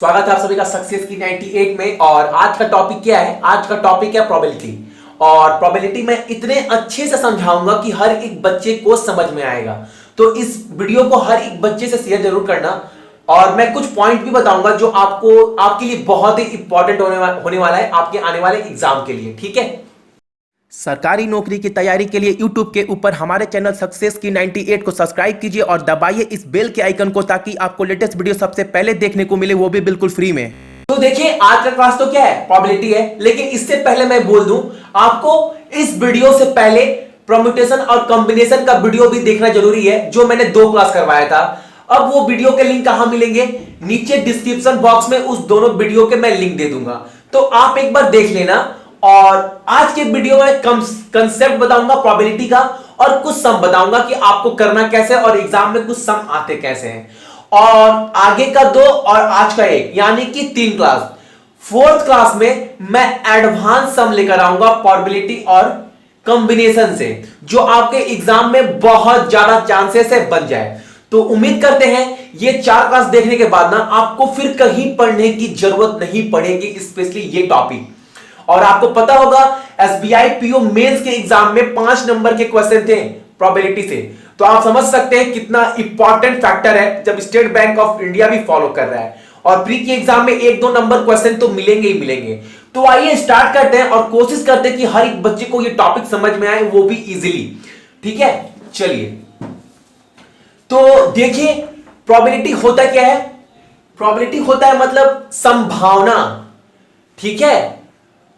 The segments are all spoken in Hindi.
स्वागत है आप सभी का सक्सेस की 98 में। और आज का टॉपिक क्या है? आज का टॉपिक है प्रोबेबिलिटी। और प्रोबेबिलिटी मैं इतने अच्छे से समझाऊंगा कि हर एक बच्चे को समझ में आएगा। तो इस वीडियो को हर एक बच्चे से शेयर जरूर करना। और मैं कुछ पॉइंट भी बताऊंगा जो आपको आपके लिए बहुत ही इंपॉर्टेंट होने वाला है आपके आने वाले एग्जाम के लिए। ठीक है, सरकारी नौकरी की तैयारी के लिए YouTube के ऊपर हमारे चैनल सक्सेस की 98 को सब्सक्राइब कीजिए और दबाइए इस बेल के आइकन को, ताकि आपको लेटेस्ट वीडियो सबसे पहले देखने को मिले, वो भी बिल्कुल फ्री में। तो देखिए, आज का क्लास तो क्या है, प्रोबेबिलिटी है। लेकिन इससे पहले मैं बोल दूं, आपको इस वीडियो से पहले परम्यूटेशन और कॉम्बिनेशन का वीडियो भी देखना जरूरी है, जो मैंने 2 क्लास करवाया था। अब वो वीडियो के लिंक कहां मिलेंगे? नीचे डिस्क्रिप्शन बॉक्स में उस दोनों वीडियो के मैं लिंक दे दूंगा, तो आप एक बार देख लेना। और आज के वीडियो में कंसेप्ट बताऊंगा प्रोबेबिलिटी का, और कुछ सम बताऊंगा कि आपको करना कैसे, और एग्जाम में कुछ सम आते कैसे हैं। और आगे का 2 और आज का 1, यानी कि 3 क्लास। 4th क्लास में मैं एडवांस सम लेकर आऊंगा प्रोबेबिलिटी और कॉम्बिनेशन से, जो आपके एग्जाम में बहुत ज्यादा चांसेस है बन जाए। तो उम्मीद करते हैं ये 4 क्लास देखने के बाद ना आपको फिर कहीं पढ़ने की जरूरत नहीं पड़ेगी, स्पेशली ये टॉपिक। और आपको पता होगा एसबीआई पीओ मेंस के एग्जाम में 5 नंबर के क्वेश्चन थे प्रोबेबिलिटी से। तो आप समझ सकते हैं कितना इंपॉर्टेंट फैक्टर है, जब स्टेट बैंक ऑफ इंडिया भी फॉलो कर रहा है। और प्री के एग्जाम में 1-2 नंबर क्वेश्चन तो मिलेंगे ही मिलेंगे। तो आइए स्टार्ट करते हैं और कोशिश करते हैं कि हर एक बच्चे को ये टॉपिक समझ में आए, वो भी इजीली। ठीक है, चलिए। तो देखिए, प्रोबेबिलिटी होता क्या है? प्रोबेबिलिटी होता है मतलब संभावना। ठीक है,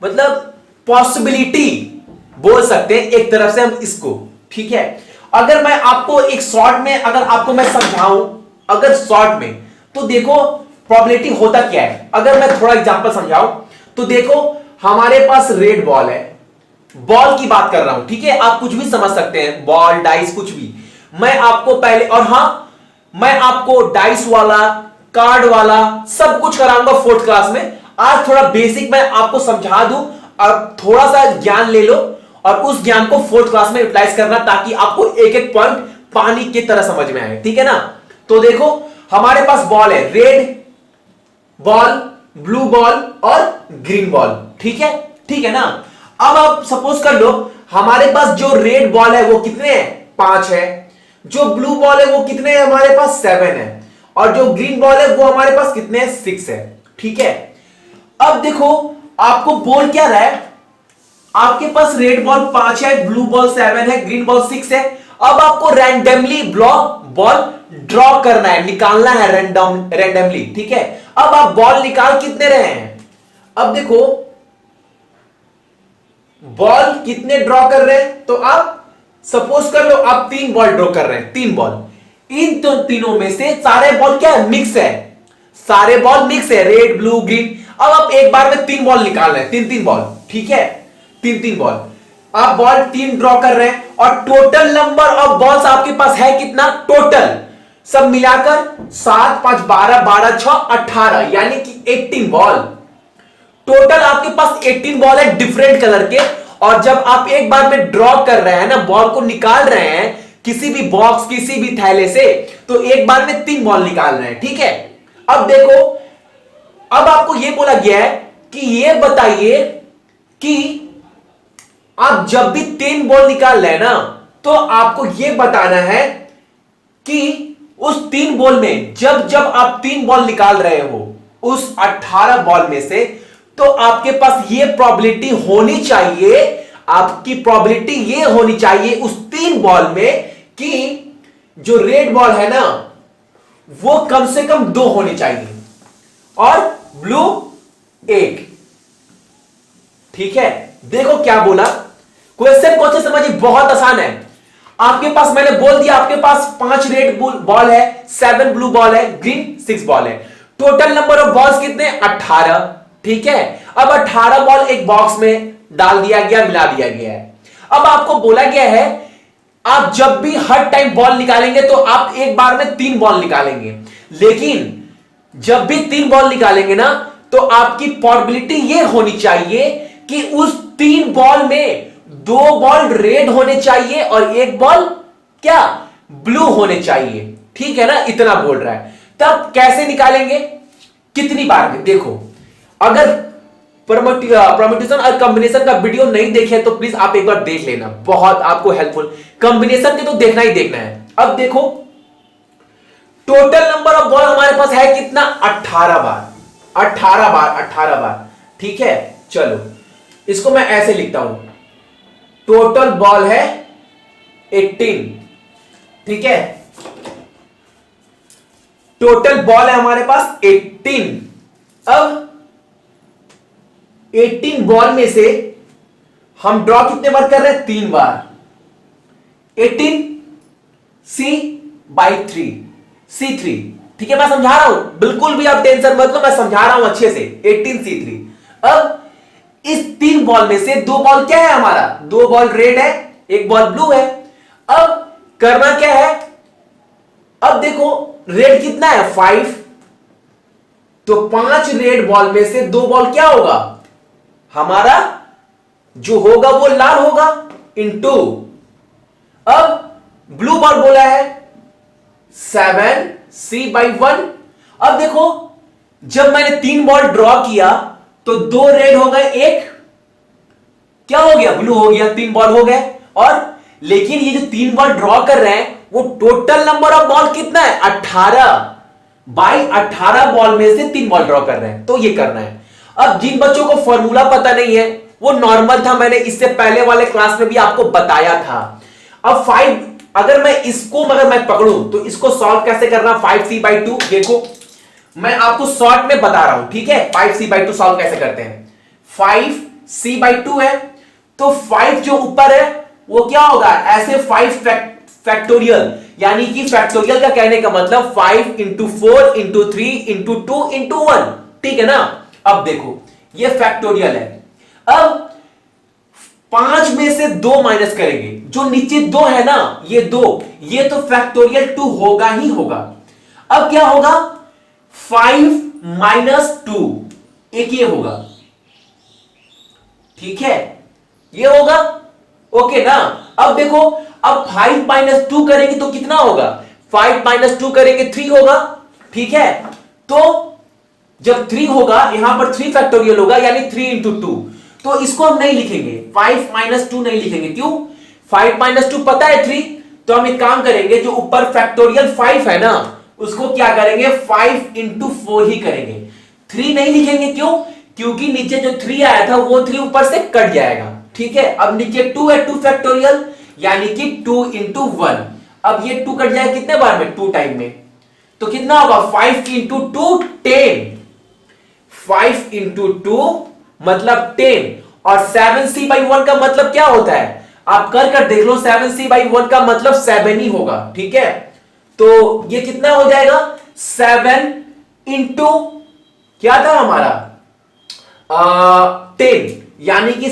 मतलब पॉसिबिलिटी बोल सकते हैं एक तरफ से हम इसको। ठीक है, अगर मैं आपको एक शॉर्ट में अगर आपको मैं समझाऊं, अगर शॉर्ट में, तो देखो प्रोबेबिलिटी होता क्या है। अगर मैं थोड़ा एग्जांपल समझाऊं तो देखो, हमारे पास रेड बॉल है, बॉल की बात कर रहा हूं। ठीक है, आप कुछ भी समझ सकते हैं, बॉल, डाइस, कुछ भी। मैं आपको पहले, और हां, मैं आपको डाइस वाला, कार्ड वाला सब कुछ कराऊंगा 4th क्लास में। आज थोड़ा बेसिक मैं आपको समझा दूं और थोड़ा सा ज्ञान ले लो, और उस ज्ञान को 4th क्लास में यूटिलाइज करना, ताकि आपको एक एक पॉइंट पानी की तरह समझ में आए। ठीक है ना? तो देखो, हमारे पास बॉल है, रेड बॉल, ब्लू बॉल और ग्रीन बॉल। ठीक है ना? अब आप सपोज कर लो, हमारे पास जो रेड बॉल है वो कितने हैं? 5 है। जो ब्लू बॉल है वो कितने हैं? हमारे पास 7 है। और जो ग्रीन बॉल है वो हमारे पास कितने हैं? 6 है। ठीक है, अब देखो, आपको बोल क्या रहा है? आपके पास रेड बॉल 5 है, ब्लू बॉल 7 है, ग्रीन बॉल 6 है। अब आपको रैंडमली बॉल ड्रॉ करना है, निकालना है रैंडमली। ठीक है, अब आप बॉल निकाल कितने रहे हैं? अब देखो, बॉल कितने ड्रॉ कर रहे हैं? तो आप सपोज कर लो आप 3 बॉल ड्रॉ कर रहे हैं, 3 बॉल। इन तो तीनों में से सारे बॉल क्या है? मिक्स है। सारे बॉल मिक्स है, रेड, ब्लू, ग्रीन। अब आप एक बार में 3 बॉल निकाल रहे हैं, 3-3 बॉल। ठीक है, 3-3 बॉल। आप बॉल 3 ड्रॉ कर रहे हैं, और टोटल नंबर ऑफ बॉल्स आपके पास है कितना? टोटल सब मिलाकर 7, 5, 12, 12, 6, 18, यानी कि 18 बॉल। टोटल आपके पास 18 बॉल है डिफरेंट कलर के। और जब आप एक बार में ड्रॉ कर रहे हैं ना, बॉल को निकाल रहे हैं किसी भी बॉक्स, किसी भी थैले से, तो एक बार में 3 बॉल निकाल रहे हैं। ठीक है, अब देखो, अब आपको यह बोला गया है कि यह बताइए कि आप जब भी 3 बॉल निकाल रहे हैं ना, तो आपको यह बताना है कि उस 3 बॉल में जब आप 3 बॉल निकाल रहे हो उस 18 बॉल में से, तो आपके पास यह प्रोबेबिलिटी होनी चाहिए, आपकी प्रोबेबिलिटी यह होनी चाहिए उस 3 बॉल में कि जो रेड बॉल है ना वो कम से कम 2 होनी चाहिए, और ब्लू 1। ठीक है, देखो क्या बोला। क्वेश्चन को अच्छे समझिए, बहुत आसान है। आपके पास, मैंने बोल दिया, आपके पास 5 रेड बॉल है, 7 ब्लू बॉल है, ग्रीन 6 बॉल है। टोटल नंबर ऑफ बॉल्स कितने? 18। ठीक है, अब 18 बॉल एक बॉक्स में डाल दिया गया, मिला दिया गया है। अब आपको बोला गया है, आप जब भी हर टाइम बॉल निकालेंगे तो आप एक बार में 3 बॉल निकालेंगे। लेकिन जब भी 3 बॉल निकालेंगे ना, तो आपकी प्रोबेबिलिटी यह होनी चाहिए कि उस 3 बॉल में 2 बॉल रेड होने चाहिए और 1 बॉल क्या? ब्लू होने चाहिए। ठीक है ना? इतना बोल रहा है। तब कैसे निकालेंगे? कितनी बार में, देखो अगर परम्यूटेशन और कॉम्बिनेशन का वीडियो नहीं देखे तो प्लीज आप एक बार देख लेना, बहुत आपको हेल्पफुल। कॉम्बिनेशन के तो देखना ही देखना है। अब देखो टोटल नंबर ऑफ बॉल हमारे पास है कितना, 18 बार, 18 बार, 18 बार। ठीक है, चलो इसको मैं ऐसे लिखता हूं, टोटल बॉल है 18। ठीक है, टोटल बॉल है हमारे पास 18। अब 18 बॉल में से हम ड्रॉ कितने बार कर रहे हैं, 3 बार। 18 C/3, C3। ठीक है, मैं समझा रहा हूं, बिल्कुल भी आप टेंशन मत लो, मैं समझा रहा हूं अच्छे से। 18C3। अब इस 3 बॉल में से 2 बॉल क्या है हमारा, 2 बॉल रेड है, 1 बॉल ब्लू है। अब करना क्या है, अब देखो रेड कितना है, 5, तो 5 रेड बॉल में से 2 बॉल क्या होगा हमारा, जो होगा वो लाल होगा, इनटू अब ब्लू बॉल बोला है 7C/1। अब देखो जब मैंने 3 बॉल ड्रॉ किया तो 2 रेड हो गए, 1 क्या हो गया, ब्लू हो गया, 3 बॉल हो गए। और लेकिन ये जो 3 बॉल ड्रॉ कर रहे हैं वो टोटल नंबर ऑफ बॉल कितना है, 18/18 बॉल में से 3 बॉल ड्रॉ कर रहे हैं, तो ये करना है। अब जिन बच्चों को फॉर्मूला पता नहीं है वो नॉर्मल था, मैंने इससे पहले वाले क्लास में भी आपको बताया था। अब 5 अगर मैं इसको मैं पकड़ूं तो इसको सॉल्व कैसे करना, 5C/2। देखो मैं आपको शॉर्ट में बता रहा हूं, ठीक है, 5C/2 सॉल्व कैसे करते हैं। 5C/2 है तो 5 जो ऊपर है वो क्या होगा, ऐसे 5 फैक्टोरियल, यानी कि फैक्टोरियल का कहने का मतलब 5 × 4 × 3 × 2 × 1। ठीक है ना। अब देखो ये फैक्टोरियल है। अब 5 में से 2 माइनस करेंगे, जो नीचे 2 है ना, ये 2, ये तो फैक्टोरियल 2 होगा ही होगा। अब क्या होगा, 5 - 2, एक ये होगा, ठीक है, ये होगा, ओके ना। अब देखो अब 5 - 2 करेंगे तो कितना होगा, 5 - 2 करेंगे 3 होगा, ठीक है। तो जब 3 होगा यहां पर 3 फैक्टोरियल होगा, यानी 3 × 2, तो इसको हम नहीं लिखेंगे, 5 - 2 नहीं लिखेंगे, क्यों, 5 - 2 पता है 3, तो हम एक काम करेंगे, जो ऊपर फैक्टोरियल 5 है ना उसको क्या करेंगे, 5 × 4 ही करेंगे, 3 नहीं लिखेंगे, क्यों, क्योंकि नीचे जो 3 आया था वो 3 ऊपर से कट जाएगा, ठीक है। अब नीचे 2 है, 2 फैक्टोरियल, यानी कि 2 × 1। अब ये 2 कट जाएगा कितने बार में, 2 टाइम में, तो कितना होगा, 5 × 2 10, 5 × 2 मतलब 10, और 7C/1 का मतलब क्या होता है, आप कर देख लो, 7C/1 का मतलब 7 ही होगा, ठीक है। तो ये कितना हो जाएगा, 7 × क्या था हमारा 10, यानी कि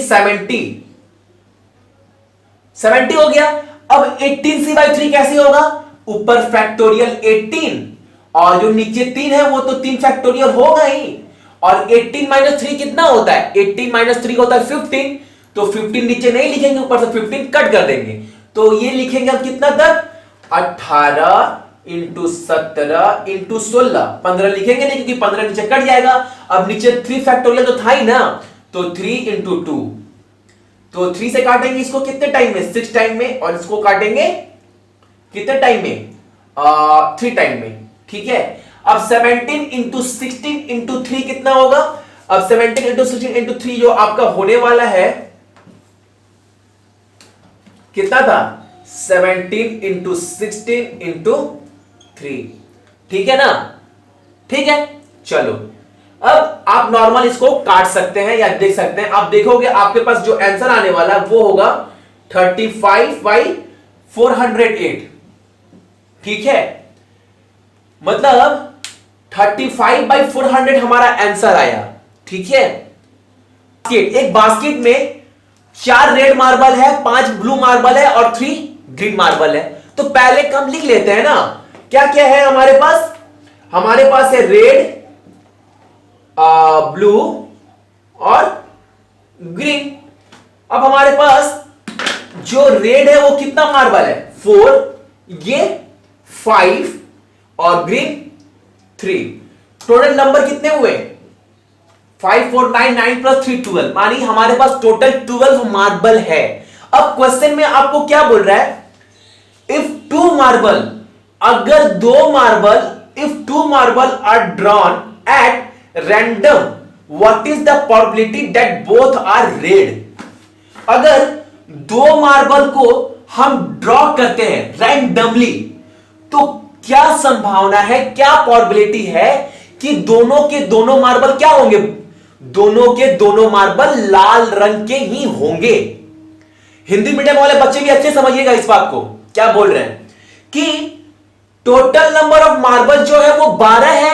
70 हो गया। अब 18C/3 कैसे होगा, ऊपर फैक्टोरियल 18 और जो नीचे 3 है वो तो 3 फैक्टोरियल होगा ही, और 18 - 3 कितना होता है, 18 - 3 होता है 15, तो 15 नीचे नहीं लिखेंगे, ऊपर से 15 कट कर देंगे, तो ये लिखेंगे हम कितना तक, 18 × 17 × 16, 15 लिखेंगे नहीं क्योंकि 15 नीचे कट जाएगा। अब नीचे 3 फैक्टोरियल तो था ही ना, तो 3 × 2, तो 3 से काटेंगे इसको कितने टाइम में, 6 टाइम में, और इसको काटेंगे कितने टाइम में, 3 टाइम में, ठीक है। अब 17 × 16 × 3 कितना होगा, अब 17 × 16 × 3 जो आपका होने वाला है कितना था, 17 × 16 × 3, ठीक है ना, ठीक है। चलो अब आप नॉर्मल इसको काट सकते हैं या देख सकते हैं, आप देखोगे आपके पास जो आंसर आने वाला है वो होगा 35/408, ठीक है, मतलब 35/400 हमारा आंसर आया, ठीक है। एक बास्केट में 4 रेड मार्बल है, 5 ब्लू मार्बल है और 3 ग्रीन मार्बल है। तो पहले हम लिख लेते हैं ना, क्या क्या है हमारे पास है रेड, ब्लू और ग्रीन। अब हमारे पास जो रेड है वो कितना मार्बल है, 4, ये 5 और ग्रीन 3, टोटल नंबर कितने हुए? 5 4 9 9 प्लस 3 12, मानी हमारे पास टोटल 12 मार्बल है। अब क्वेश्चन में आपको क्या बोल रहा है? इफ टू मार्बल, अगर दो marble, if two marble are drawn at random, what is the probability that both are red? अगर दो मार्बल को हम ड्रॉ करते हैं रैंडमली, तो क्या संभावना है, क्या प्रोबेबिलिटी है कि दोनों के दोनों मार्बल क्या होंगे? दोनों के दोनों मार्बल लाल रंग के ही होंगे। हिंदी मीडियम वाले बच्चे भी अच्छे समझिएगा इस बात को। क्या बोल रहे हैं कि टोटल नंबर ऑफ मार्बल जो है वो 12 है,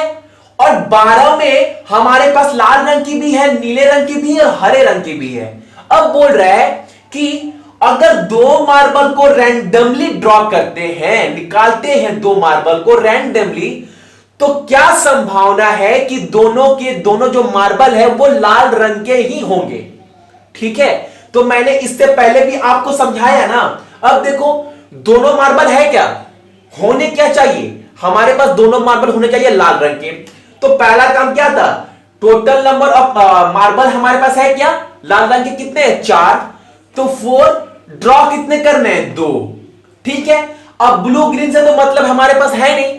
और 12 में हमारे पास लाल रंग की भी है, नीले रंग की भी है और हरे रंग की भी है। अब बोल रहा है कि अगर दो मार्बल को रैंडमली ड्रॉ करते हैं, निकालते हैं दो मार्बल को रैंडमली, तो क्या संभावना है कि दोनों के दोनों जो मार्बल है वो लाल रंग के ही होंगे। ठीक है, तो मैंने इससे पहले भी आपको समझाया ना। अब देखो, दोनों मार्बल है क्या, होने क्या चाहिए? हमारे पास दोनों मार्बल होने चाहिए लाल रंग के। तो पहला काम क्या था? टोटल नंबर ऑफ मार्बल हमारे पास है क्या? लाल रंग के कितने हैं? 4। तो 4 ड्रॉ कितने करने हैं? 2। ठीक है, अब ब्लू ग्रीन से तो मतलब हमारे पास है नहीं,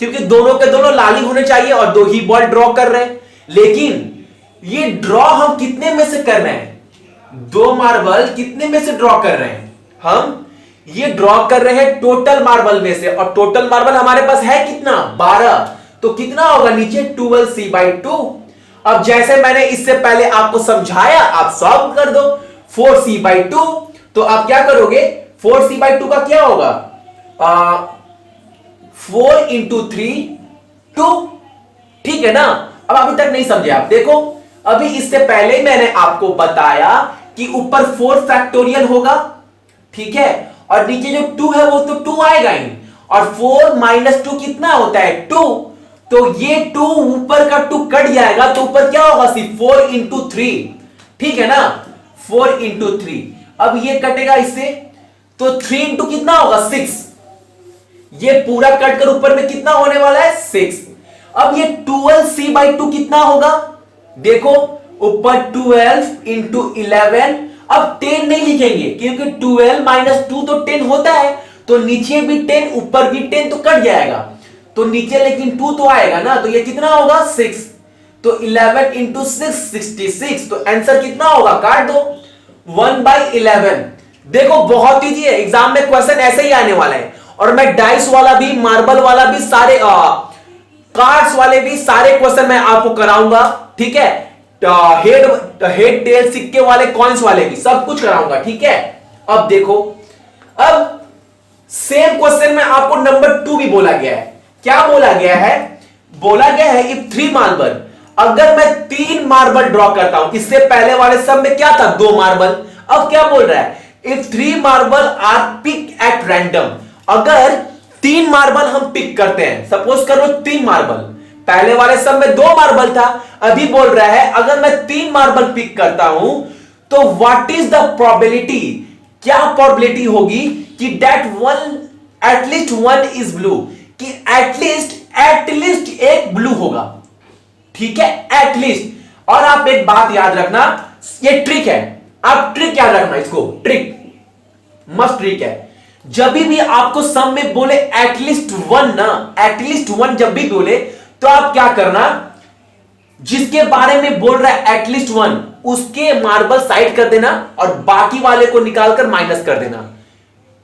क्योंकि दोनों के दोनों लाल ही होने चाहिए और 2 ही बॉल ड्रॉ कर रहे हैं। लेकिन ये ड्रॉ हम कितने में से कर रहे हैं? 2 मार्बल कितने में से ड्रॉ कर रहे हैं? हम ये ड्रॉ कर रहे हैं टोटल मार्बल में से, और टोटल मार्बल हमारे पास है कितना? 12। तो कितना होगा नीचे? 12c/2। अब जैसे मैंने इससे पहले आपको समझाया, आप सॉल्व कर दो। 4c/2, तो आप क्या करोगे? 4c/2 का क्या होगा? 4 × 3 2। ठीक है ना? अब अभी तक नहीं समझे आप। देखो, अभी इससे पहले मैंने आपको बताया कि ऊपर 4 फैक्टोरियल होगा, ठीक है, और नीचे जो 2 है वो तो 2 आएगा ही, और 4 - 2 कितना होता है? 2। तो ये 2 ऊपर का 2 कट जाएगा, तो ऊपर क्या होगा? सिर्फ 4 × 3। ठीक है ना? 4 × 3। अब ये कटेगा इससे, तो 3 × कितना होगा? 6। ये पूरा कट कर ऊपर में कितना होने वाला है? 6। अब ये 12c/2 कितना होगा? देखो, ऊपर 12 × 11। अब 10 नहीं लिखेंगे, क्योंकि 12 - 2 तो 10 होता है, तो नीचे भी 10 ऊपर भी 10, तो कट जाएगा, तो नीचे लेकिन 2 तो आएगा ना, तो ये कितना होगा? 6। तो 11 × 6 66। तो आंसर कितना होगा? काट दो, 1/11। देखो, बहुत ईजी है, एग्जाम में क्वेश्चन ऐसे ही आने वाला है। और मैं डाइस वाला भी, मार्बल वाला भी, सारे कार्ड्स वाले भी सारे क्वेश्चन मैं आपको कराऊंगा। ठीक है, हेड टेल, सिक्के वाले, कॉइंस वाले भी, सब कुछ कराऊंगा। ठीक है, अब देखो, अब सेम क्वेश्चन में आपको नंबर 2 भी बोला गया है। क्या बोला गया है? बोला गया है इफ 3 मार्बल, अगर मैं 3 मार्बल ड्रॉ करता हूं, इससे पहले वाले सब में क्या था? 2 मार्बल। अब क्या बोल रहा है? If 3 marble are pick at random, अगर 3 मार्बल हम पिक करते हैं, सपोज करो 3 मार्बल, पहले वाले सब में 2 मार्बल था, अभी बोल रहा है अगर मैं 3 मार्बल पिक करता हूं, तो व्हाट इज द प्रोबेबिलिटी, क्या प्रोबेबिलिटी होगी कि that one at least one is blue, कि एटलीस्ट एक ब्लू होगा। ठीक है, एटलीस्ट। और आप एक बात याद रखना, ये ट्रिक है, आप ट्रिक याद रखना, इसको ट्रिक मस्त ट्रिक है। जब भी आपको सम में बोले एटलीस्ट वन ना, एटलीस्ट वन जब भी बोले, तो आप क्या करना, जिसके बारे में बोल रहा है एटलीस्ट वन, उसके मार्बल साइड कर देना और बाकी वाले को निकालकर माइनस कर देना,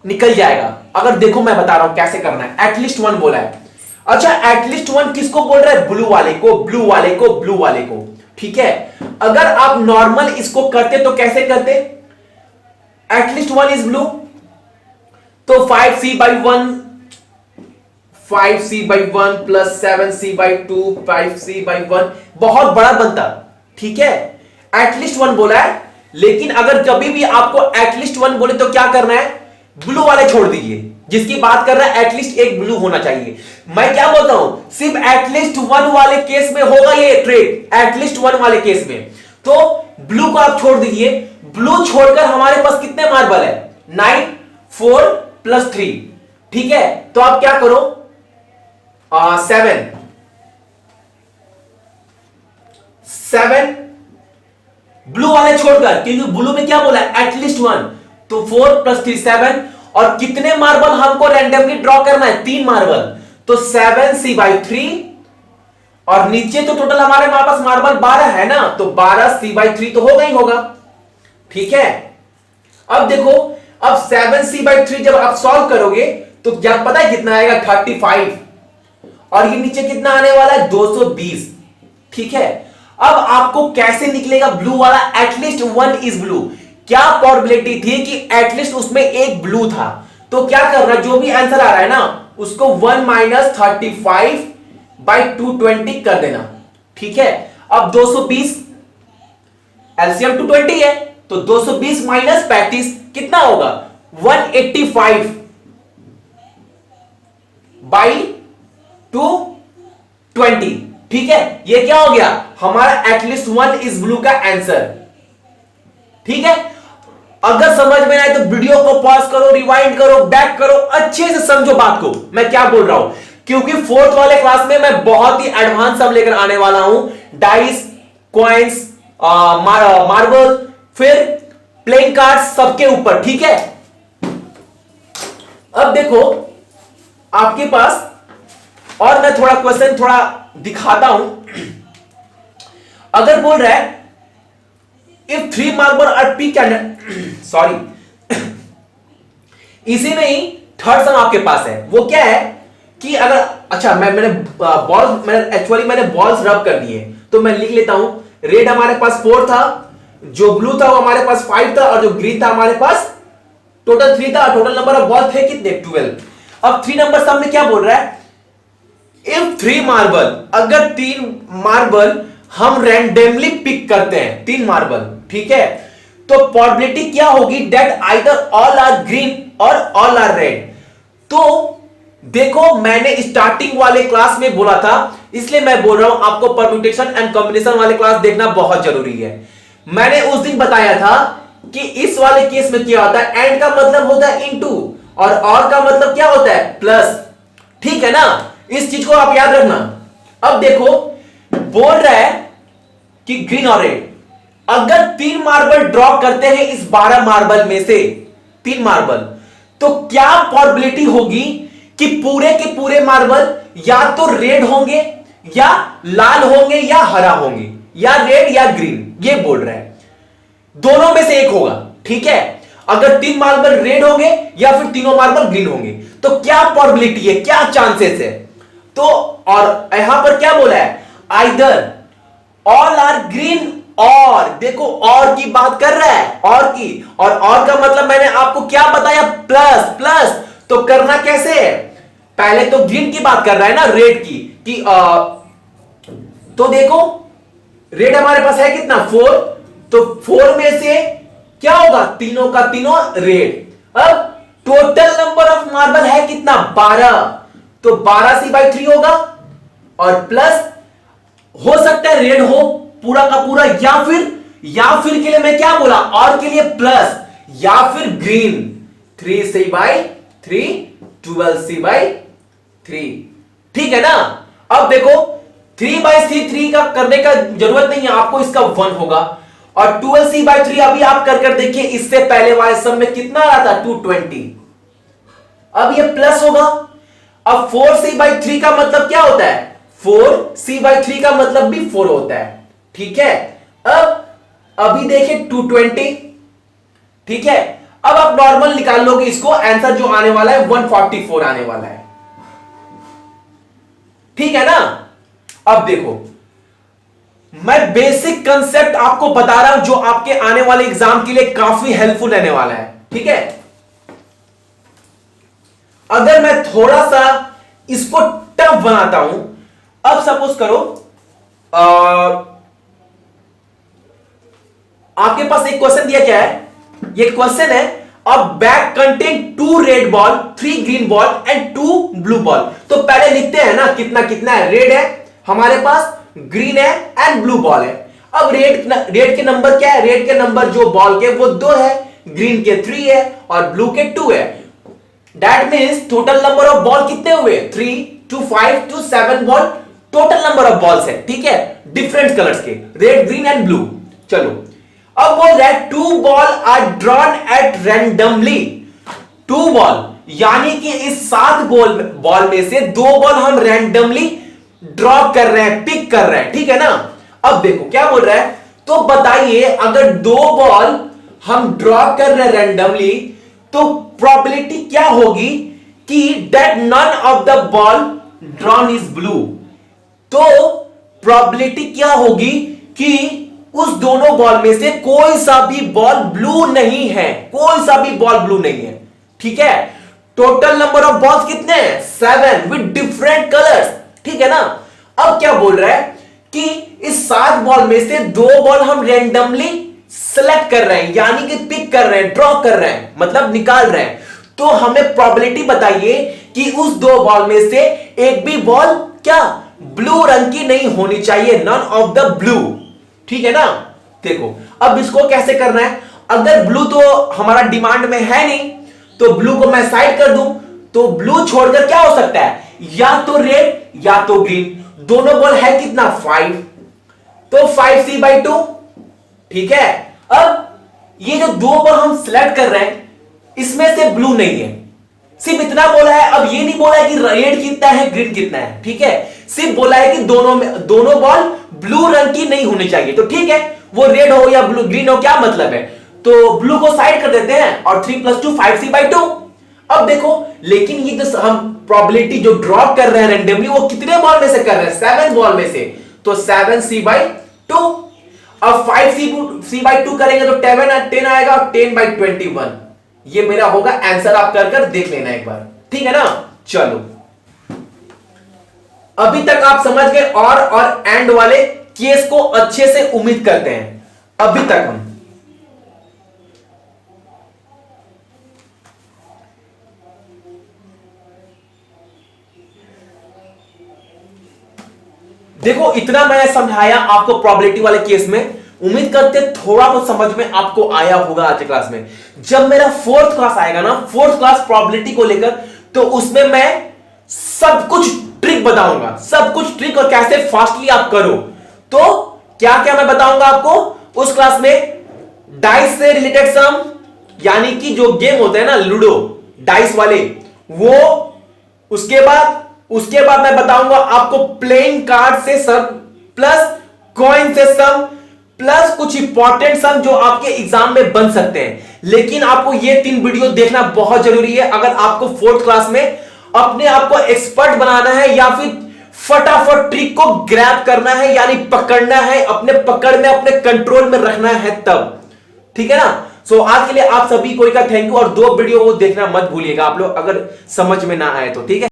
निकल जाएगा। अगर देखो मैं बता रहा हूं कैसे करना है। एटलीस्ट वन बोला है, अच्छा एटलीस्ट वन किसको बोल रहा है? ब्लू वाले को, ब्लू वाले को, ब्लू वाले को। ठीक है, अगर आप नॉर्मल इसको करते तो कैसे करते? एटलीस्ट वन इज ब्लू, तो 5c/1 5c/1 plus 7c/2 5c/1 बहुत बड़ा बनता। ठीक है, एटलीस्ट वन बोला है, लेकिन अगर कभी भी आपको एटलीस्ट वन बोले तो क्या करना है? ब्लू वाले छोड़ दीजिए, जिसकी बात कर रहा है एटलीस्ट एक ब्लू होना चाहिए। मैं क्या बोलता हूं, सिर्फ एटलीस्ट वन वाले केस में होगा ये ट्रेड, एटलीस्ट वन वाले केस में, तो ब्लू को आप छोड़ दीजिए। ब्लू छोड़कर हमारे पास कितने मार्बल है? 9 4 + 3। ठीक है, तो आप क्या करो, 7 7 ब्लू वाले छोड़कर, क्योंकि ब्लू में क्या बोला है एटलीस्ट 1, तो 4 + 3 7। और कितने मार्बल हमको रैंडमली ड्रॉ करना है? 3 मार्बल, तो 7c/3। और नीचे तो टोटल हमारे पास मार्बल 12 है ना, तो 12c/3 तो होगा ही होगा। ठीक है, अब देखो, अब 7c/3 जब आप सॉल्व करोगे तो क्या पता है कितना आएगा? 35। और ये नीचे कितना आने वाला है? 220। ठीक है, अब आपको कैसे निकलेगा ब्लू वाला? At least 1 is blue. क्या प्रोबेबिलिटी थी कि एटलीस्ट उसमें एक ब्लू था? तो क्या करना, जो भी आंसर आ रहा है ना उसको 1 - 35/220 कर देना। ठीक है, अब 220 एलसीएम 220 है, तो 220 - 35 कितना होगा? 185/220। ठीक है, ये क्या हो गया? हमारा एटलीस्ट 1 इज ब्लू का आंसर। ठीक है, अगर समझ में आए तो वीडियो को पॉज करो, रिवाइंड करो, बैक करो, अच्छे से समझो बात को मैं क्या बोल रहा हूं, क्योंकि 4th वाले क्लास में मैं बहुत ही एडवांस सब लेकर आने वाला हूं। डाइस, कॉइन्स, मार्बल, फिर प्लेइंग कार्ड, सबके ऊपर। ठीक है, अब देखो आपके पास, और मैं थोड़ा क्वेश्चन थोड़ा दिखाता हूं। अगर बोल रहा है if 3 marble are pick and sorry इसी में ही थर्ड सम आपके पास है। वो क्या है कि अगर, अच्छा मैंने बॉल्स रब कर दिए, तो मैं लिख लेता हूं। रेड हमारे पास 4 था, जो ब्लू था वो हमारे पास 5 था, और जो ग्रीन था हमारे पास टोटल 3 था। टोटल नंबर ऑफ बॉल थे कितने? 12। अब 3 नंबर सम में क्या बोल रहा है? इफ 3 मार्बल, अगर 3 मार्बल हम रैंडमली पिक करते हैं, 3 मार्बल, ठीक है, तो प्रोबेबिलिटी क्या होगी? That either all are green और ऑल आर रेड। तो देखो, मैंने स्टार्टिंग वाले क्लास में बोला था, इसलिए मैं बोल रहा हूं आपको परम्यूटेशन एंड कॉम्बिनेशन वाले क्लास देखना बहुत जरूरी है। मैंने उस दिन बताया था कि इस वाले केस में क्या होता है, एंड का मतलब होता है इनटू, और का मतलब क्या होता है? प्लस। ठीक है ना, इस चीज को आप याद रखना। अब देखो, बोल रहा है कि ग्रीन और रेड, अगर 3 मार्बल ड्रॉ करते हैं इस 12 मार्बल में से 3 मार्बल, तो क्या प्रोबेबिलिटी होगी कि पूरे के पूरे मार्बल या तो रेड होंगे, या लाल होंगे, या हरा होंगे, या रेड या ग्रीन? ये बोल रहा है दोनों में से एक होगा। ठीक है, अगर 3 मार्बल रेड होंगे या फिर तीनों मार्बल ग्रीन होंगे, तो क्या प्रोबेबिलिटी है, क्या चांसेस है? तो और यहां पर क्या बोला है? आइदर ऑल आर ग्रीन, और देखो और की बात कर रहा है, और की, और का मतलब मैंने आपको क्या बताया? प्लस। प्लस तो करना कैसे है? पहले तो ग्रीन की बात कर रहा है ना, रेड की, कि तो देखो रेड हमारे पास है कितना? 4, तो 4 में से क्या होगा? तीनों का तीनों रेड। अब टोटल नंबर ऑफ मार्बल है कितना? 12, तो 12c/3 होगा, और प्लस हो सकता है रेड हो पूरा का पूरा, या फिर के लिए मैं क्या बोला? और के लिए प्लस, या फिर ग्रीन 3c/3 12c/3। ठीक है ना? अब देखो 3/3 का करने का जरूरत नहीं है आपको, इसका 1 होगा, और 12c/3 अभी आप कर देखिए, इससे पहले वाले सब में कितना आ रहा था? 220। अब ये प्लस होगा। अब 4c/3 का मतलब क्या होता है? 4c/3 का मतलब भी 4 होता है। ठीक है, अब अभी देखिए 220। ठीक है, अब आप नॉर्मल निकाल लोगे इसको, आंसर जो आने वाला है 144 आने वाला है। ठीक है ना? अब देखो, मैं बेसिक कंसेप्ट आपको बता रहा हूं जो आपके आने वाले एग्जाम के लिए काफी हेल्पफुल रहने वाला है। ठीक है, अगर मैं थोड़ा सा इसको टफ बनाता हूं, अब सपोज करो आपके पास एक क्वेश्चन दिया क्या है? ये क्वेश्चन है, अ bag contain 2 red ball, 3 green ball and 2 blue ball. तो पहले लिखते हैं ना कितना कितना है। रेड है हमारे पास, ग्रीन है एंड ब्लू बॉल है। अब रेड के नंबर क्या है? रेड के नंबर जो बॉल के वो 2 है, ग्रीन के 3 है और ब्लू के 2 है। That means total number of ball कितने हुए? 3 2 5 2 7 ball total number of balls है, ठीक है, डिफरेंट कलर्स के, रेड, ग्रीन एंड ब्लू। चलो अब बोल रहा है 2 ball are drawn at randomly. 2 ball यानी कि इस 7 बॉल में से 2 बॉल हम रैंडमली ड्रॉ कर रहे हैं, पिक कर रहे हैं, ठीक है ना। अब देखो क्या बोल रहा है, तो बताइए अगर 2 बॉल हम ड्रॉ कर रहे हैं रैंडमली तो प्रोबेबिलिटी क्या होगी कि that none of the ball drawn is blue. तो प्रोबेबिलिटी क्या होगी कि उस दोनों बॉल में से कोई सा भी बॉल ब्लू नहीं है, कोई सा भी बॉल ब्लू नहीं है, ठीक है। टोटल नंबर ऑफ बॉल्स कितने हैं? 7 विद डिफरेंट कलर्स, ठीक है ना। अब क्या बोल रहा है कि इस 7 बॉल में से 2 बॉल हम रैंडमली सेलेक्ट कर रहे हैं, यानी कि पिक कर रहे हैं, ड्रॉ कर रहे हैं, मतलब निकाल रहे हैं। तो हमें प्रोबेबिलिटी बताइए कि उस 2 बॉल में से एक भी बॉल क्या ब्लू रंग की नहीं होनी चाहिए, नन ऑफ द ब्लू, ठीक है ना। देखो अब इसको कैसे करना है, अगर ब्लू तो हमारा डिमांड में है नहीं तो ब्लू को मैं साइड कर दूं, तो ब्लू छोड़कर क्या हो सकता है, या तो रेड या तो ग्रीन। दोनों बॉल है कितना 5, तो 5c/2, ठीक है। अब ये जो 2 बॉल हम सिलेक्ट कर रहे हैं इसमें से ब्लू नहीं है, सिर्फ इतना बोला है। अब ये नहीं बोला है कि रेड कितना है ग्रीन कितना है, ठीक है, सिर्फ बोला है कि दोनों बॉल ब्लू रंग की नहीं होनी चाहिए। तो ठीक है, वो रेड हो या ब्लू ग्रीन हो क्या मतलब है, तो ब्लू को साइड कर देते हैं और 3 + 2 5c/2। अब देखो लेकिन ये जो हम प्रोबेबिलिटी जो ड्रॉ कर रहे हैं रैंडमली वो कितने बॉल में से कर रहे हैं, 7 बॉल में से, तो 7c/2। अब 5c/2 करेंगे तो 10 आएगा और 10/21। ये मेरा होगा आंसर, आप कर देख लेना एक बार, ठीक है ना। चलो अभी तक आप समझ गए और एंड वाले केस को अच्छे से उम्मीद करते हैं अभी तक हम। देखो इतना मैंने समझाया आपको प्रोबेबिलिटी वाले केस में, उम्मीद करते थोड़ा बहुत समझ में आपको आया होगा आज की क्लास में। जब मेरा 4th क्लास आएगा ना, 4th क्लास प्रोबेबिलिटी को लेकर, तो उसमें मैं सब कुछ ट्रिक बताऊंगा, सब कुछ ट्रिक और कैसे फास्टली आप करो। तो क्या क्या मैं बताऊंगा आपको उस क्लास में, डाइस से रिलेटेड सम, यानी कि जो गेम होते हैं ना लूडो डाइस वाले वो, उसके बाद मैं बताऊंगा आपको प्लेइंग कार्ड से सम प्लस कॉइन से सम प्लस कुछ इंपॉर्टेंट सम जो आपके एग्जाम में बन सकते हैं। लेकिन आपको ये 3 वीडियो देखना बहुत जरूरी है अगर आपको 4th क्लास में अपने आप को एक्सपर्ट बनाना है या फिर फटाफट ट्रिक को ग्रैब करना है, यानी पकड़ना है, अपने पकड़ में अपने कंट्रोल में रखना है तब, ठीक है ना। सो आज के लिए आप सभी को का थैंक यू, और 2 वीडियो वो देखना मत भूलिएगा आप लोग अगर समझ में ना आए तो, ठीक है।